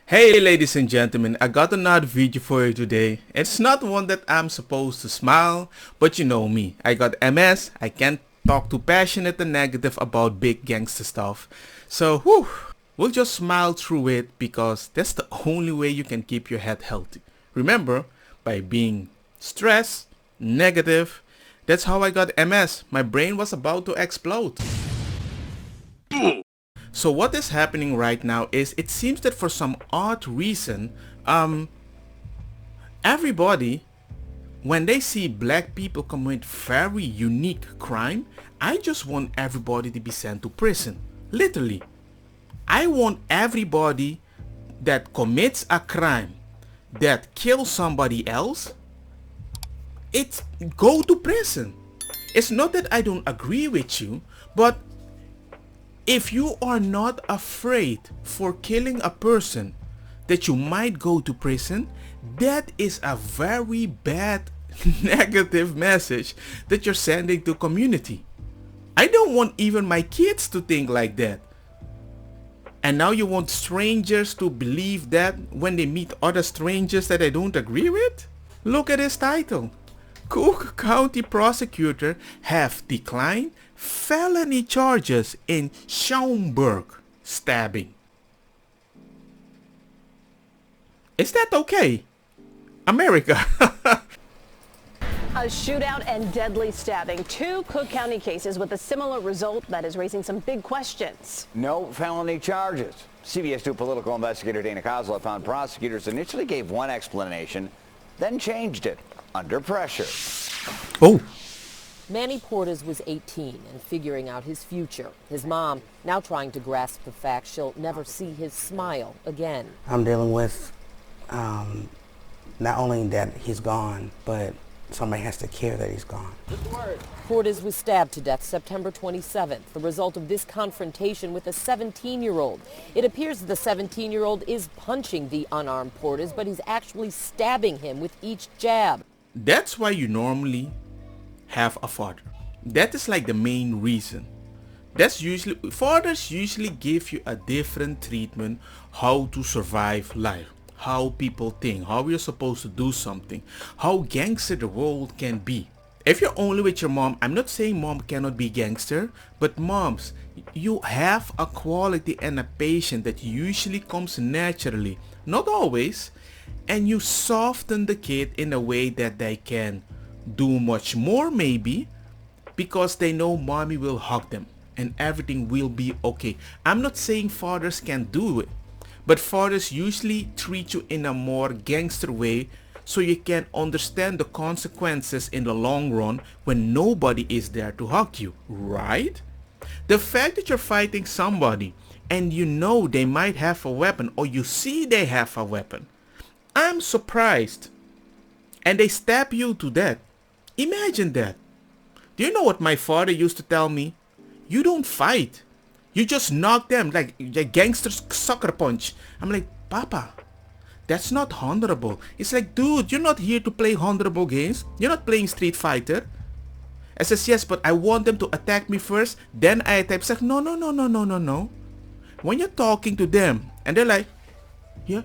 Hey ladies and gentlemen, I got another video for you today. It's not one that I'm supposed to smile, but you know me. I got MS, I can't talk too passionate and negative about big gangster stuff. So, we'll just smile through it because that's the only way you can keep your head healthy. Remember, by being stressed, negative, that's how I got MS. My brain was about to explode. So what is happening right now is it seems that for some odd reason, everybody, when they see black people commit very unique crime, I just want everybody to be sent to prison. Literally. I want everybody that commits a crime, that kills somebody else, it's go to prison. It's not that I don't agree with you, but if you are not afraid for killing a person that you might go to prison, that is a very bad negative message that you're sending to community. I don't want even my kids to think like that. And now you want strangers to believe that when they meet other strangers that I don't agree with? Look at this title. Cook County prosecutor have declined felony charges in Schaumburg stabbing. Is that okay? America. A shootout and deadly stabbing. Two Cook County cases with a similar result that is raising some big questions. No felony charges. CBS 2 political investigator Dana Kozlov found prosecutors initially gave one explanation, then changed it under pressure. Oh. Manny Portas was 18 and figuring out his future. His mom now trying to grasp the fact she'll never see his smile again. I'm dealing with not only that he's gone, but somebody has to care that he's gone. Portas was stabbed to death September 27th, the result of this confrontation with a 17-year-old. It appears the 17-year-old is punching the unarmed Portas, but he's actually stabbing him with each jab. That's why you normally have a father. That is like the main reason. That's usually, fathers usually give you a different treatment how to survive life, how people think, how you're supposed to do something, how gangster the world can be. If you're only with your mom, I'm not saying mom cannot be gangster, but moms, you have a quality and a patience that usually comes naturally, not always, and you soften the kid in a way that they can do much more maybe because they know mommy will hug them and everything will be okay. I'm not saying fathers can't do it, but fathers usually treat you in a more gangster way so you can understand the consequences in the long run when nobody is there to hug you, right? The fact that you're fighting somebody and you know they might have a weapon or you see they have a weapon, I'm surprised, and they stab you to death. Imagine that. Do you know what my father used to tell me? You don't fight. You just knock them like a gangster's sucker punch. I'm like, Papa, that's not honorable. It's like, dude, you're not here to play honorable games. You're not playing Street Fighter. I says, yes, but I want them to attack me first. Then I attack. It's like, no. When you're talking to them and they're like, yeah,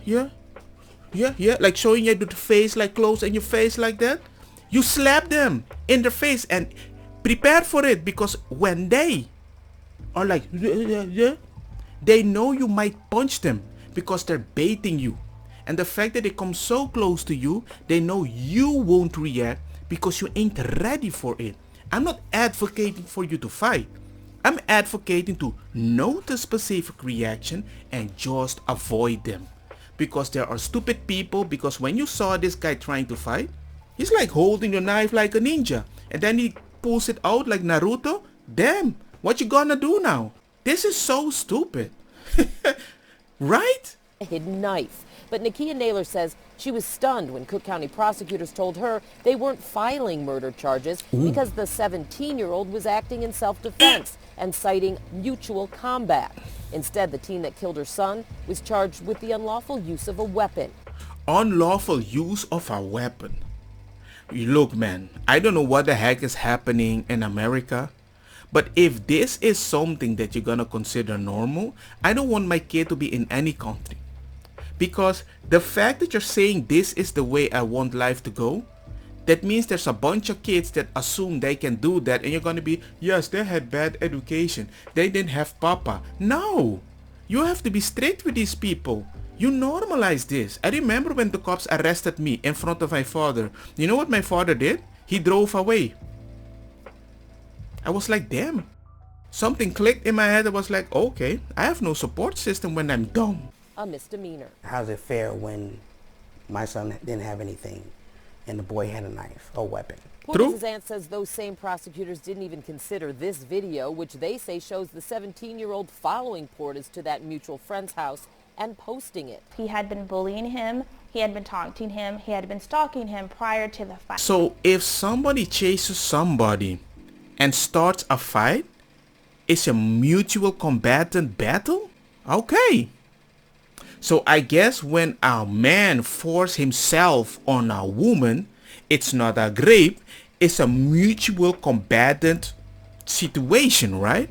like showing you the face like close in your face like that. You slap them in the face and prepare for it because when they are like, they know you might punch them because they're baiting you. And the fact that they come so close to you, they know you won't react because you ain't ready for it. I'm not advocating for you to fight. I'm advocating to note the specific reaction and just avoid them. Because there are stupid people, because when you saw this guy trying to fight, he's like holding the knife like a ninja. And then he pulls it out like Naruto. Damn, what you gonna do now? This is so stupid. Right? A hidden knife. But Nakia Naylor says she was stunned when Cook County prosecutors told her they weren't filing murder charges because the 17-year-old was acting in self-defense and citing mutual combat. Instead, the teen that killed her son was charged with the unlawful use of a weapon. Unlawful use of a weapon. Look, man, I don't know what the heck is happening in America, but if this is something that you're gonna consider normal, I don't want my kid to be in any country. Because the fact that you're saying this is the way I want life to go, that means there's a bunch of kids that assume they can do that, and you're going to be, yes, they had bad education, they didn't have papa. No, you have to be straight with these people. You normalize this. I remember when the cops arrested me in front of my father. You know what my father did? He drove away. I was like, damn. Something clicked in my head. I was like, okay, I have no support system when I'm dumb. A misdemeanor. How's it fair when my son didn't have anything and the boy had a knife, a weapon? Portis' aunt says those same prosecutors didn't even consider this video, which they say shows the 17-year-old following Portis to that mutual friend's house and posting it. He had been bullying him, he had been taunting him, he had been stalking him prior to the fight. So if somebody chases somebody and starts a fight, it's a mutual combatant battle? Okay. So I guess when a man forces himself on a woman, it's not a rape, it's a mutual combatant situation, right?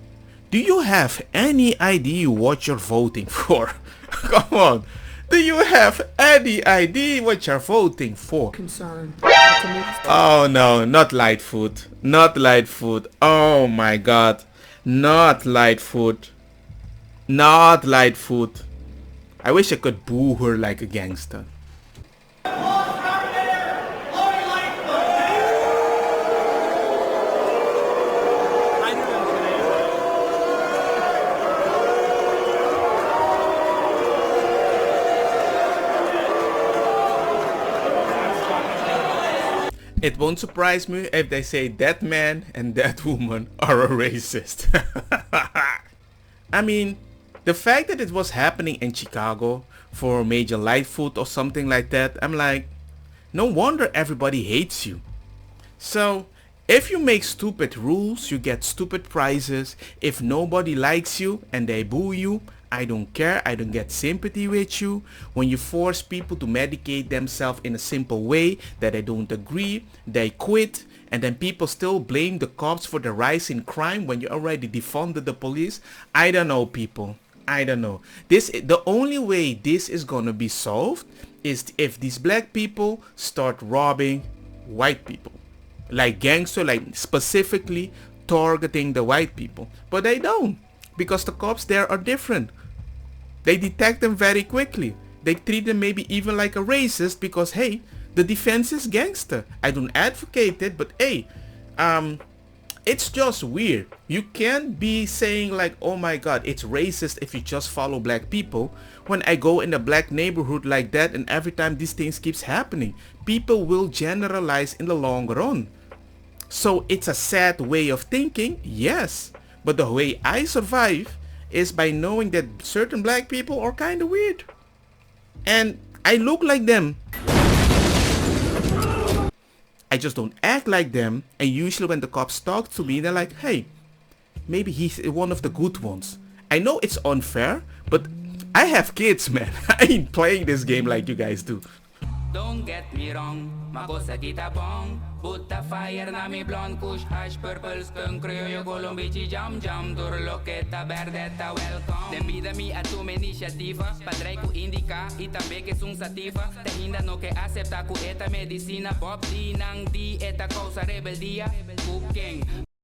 Do you have any idea what you're voting for? Come on. Do you have any idea what you're voting for? Concern. Oh no, not Lightfoot. Not Lightfoot. Oh my god. Not Lightfoot. Not Lightfoot. I wish I could boo her like a gangster. It won't surprise me if they say that man and that woman are a racist. I mean, the fact that it was happening in Chicago for Major Lightfoot or something like that, I'm like, no wonder everybody hates you. So, if you make stupid rules, you get stupid prizes. If nobody likes you and they boo you, I don't care. I don't get sympathy with you. When you force people to medicate themselves in a simple way that they don't agree, they quit, and then people still blame the cops for the rise in crime when you already defunded the police. I don't know, people. I don't know. The only way this is gonna be solved is if these black people start robbing white people. Like gangster, like specifically targeting the white people. But they don't, because the cops there are different. They detect them very quickly. They treat them maybe even like a racist because, hey, the defense is gangster. I don't advocate it, but hey, it's just weird. You can't be saying like, oh my god, it's racist if you just follow black people. When I go in a black neighborhood like that and every time these things keeps happening, people will generalize in the long run. So it's a sad way of thinking, yes. But the way I survive is by knowing that certain black people are kind of weird. And I look like them. I just don't act like them. And usually when the cops talk to me, they're like, hey, maybe he's one of the good ones. I know it's unfair, but I have kids, man. I ain't playing this game like you guys do. Don't get me wrong, makosa kita bong. Put the fire na mi blonde kush hash purple skunk criollo colombici jam jam turloqueta verdeta welcome. Dem vida mi a tu iniciativa, padrei ku indica e também que sung sativa. Te ainda no que acepta ku eta medicina bob di nang di eta causa rebeldia. Cooking.